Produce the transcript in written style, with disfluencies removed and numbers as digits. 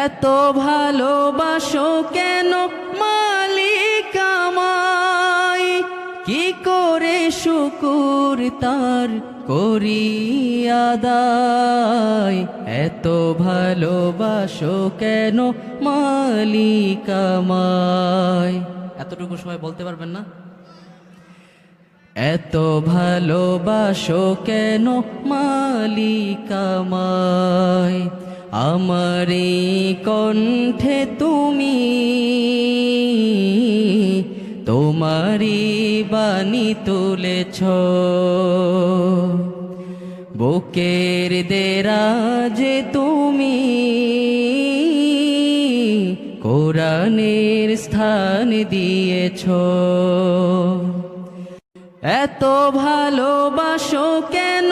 এত ভালোবাসো কেন মালিক আমায়, কি করে শুকুর তার করি আদায়। এত ভালোবাসো কেন মালিক আমায়। এতটুকু সবাই বলতে পারবেন না? এত ভালোবাসো কেন মালিক আমায়। আমার এই কণ্ঠে তুমি তোমারি বাণী তুলেছ, বুকের দেরাজে তুমি কোরআনের স্থান দিয়েছ। এত ভালোবাসো কেন